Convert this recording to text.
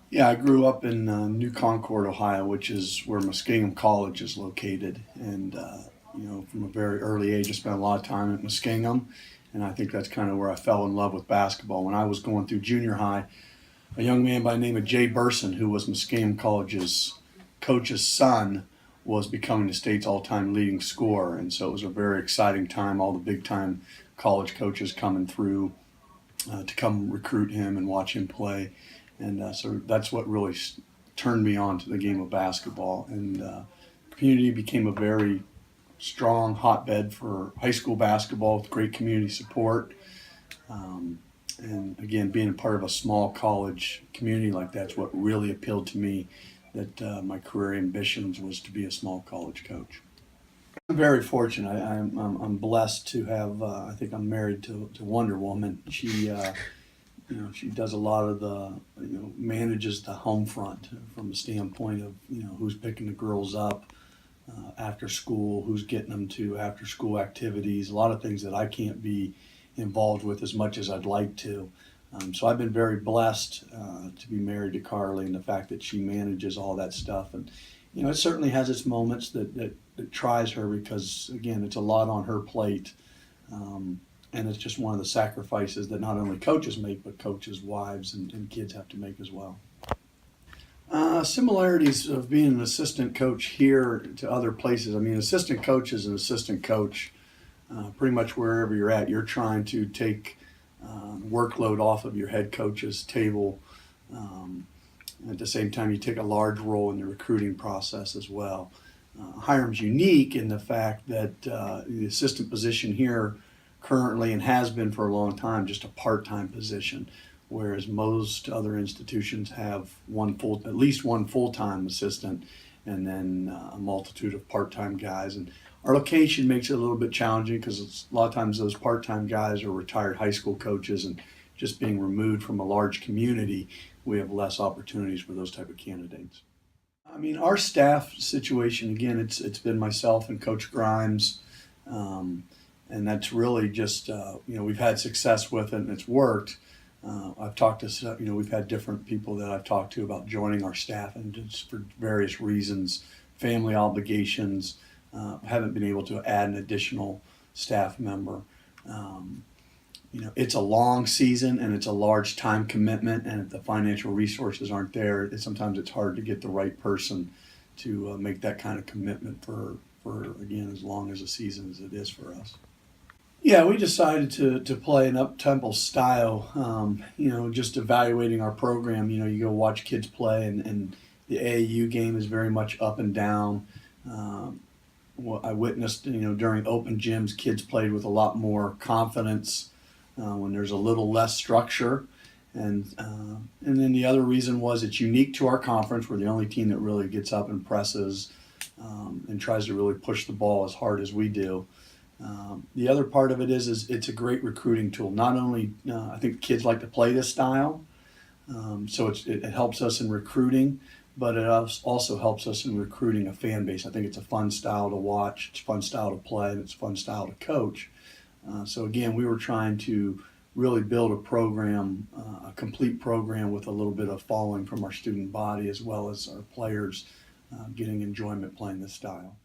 Yeah, I grew up in New Concord, Ohio, which is where Muskingum College is located. And, from a very early age, I spent a lot of time at Muskingum. And I think that's kind of where I fell in love with basketball. When I was going through junior high, a young man by the name of Jay Burson, who was Muskingum College's coach's son, was becoming the state's all-time leading scorer. And so it was a very exciting time, all the big-time college coaches coming through to come recruit him and watch him play. And so that's what really turned me on to the game of basketball. And community became a very strong hotbed for high school basketball with great community support. Um, and again, being a part of a small college community like that's what really appealed to me. That my career ambitions was to be a small college coach. I'm very fortunate. I'm blessed to have. I think I'm married to Wonder Woman. She does a lot of the, manages the home front from the standpoint of, who's picking the girls up after school, who's getting them to after school activities, a lot of things that I can't be involved with as much as I'd like to. So I've been very blessed to be married to Carly and the fact that she manages all that stuff. And, it certainly has its moments that tries her because, again, it's a lot on her plate. And it's just one of the sacrifices that not only coaches make, but coaches' wives and kids have to make as well. Similarities of being an assistant coach here to other places. I mean, assistant coach is an assistant coach pretty much wherever you're at. You're trying to take workload off of your head coach's table. At the same time, you take a large role in the recruiting process as well. Hiram's unique in the fact that the assistant position here currently and has been for a long time just a part-time position, whereas most other institutions have at least one full-time assistant and then a multitude of part-time guys. And our location makes it a little bit challenging because a lot of times those part-time guys are retired high school coaches, and just being removed from a large community, we have less opportunities for those type of candidates. I mean, our staff situation, again, it's been myself and Coach Grimes. And that's really just, we've had success with it and it's worked. I've talked to, we've had different people that I've talked to about joining our staff, and just for various reasons, family obligations, haven't been able to add an additional staff member. It's a long season and it's a large time commitment, and if the financial resources aren't there, sometimes it's hard to get the right person to make that kind of commitment for again, as long as a season as it is for us. Yeah, we decided to play an up-tempo style, just evaluating our program. You go watch kids play, and the AAU game is very much up and down. What I witnessed, during open gyms, kids played with a lot more confidence when there's a little less structure. And then the other reason was it's unique to our conference. We're the only team that really gets up and presses and tries to really push the ball as hard as we do. The other part of it is it's a great recruiting tool. Not only I think kids like to play this style, so it helps us in recruiting, but it also helps us in recruiting a fan base. I think it's a fun style to watch, it's a fun style to play, and it's a fun style to coach. So again, we were trying to really build a program, a complete program with a little bit of following from our student body as well as our players getting enjoyment playing this style.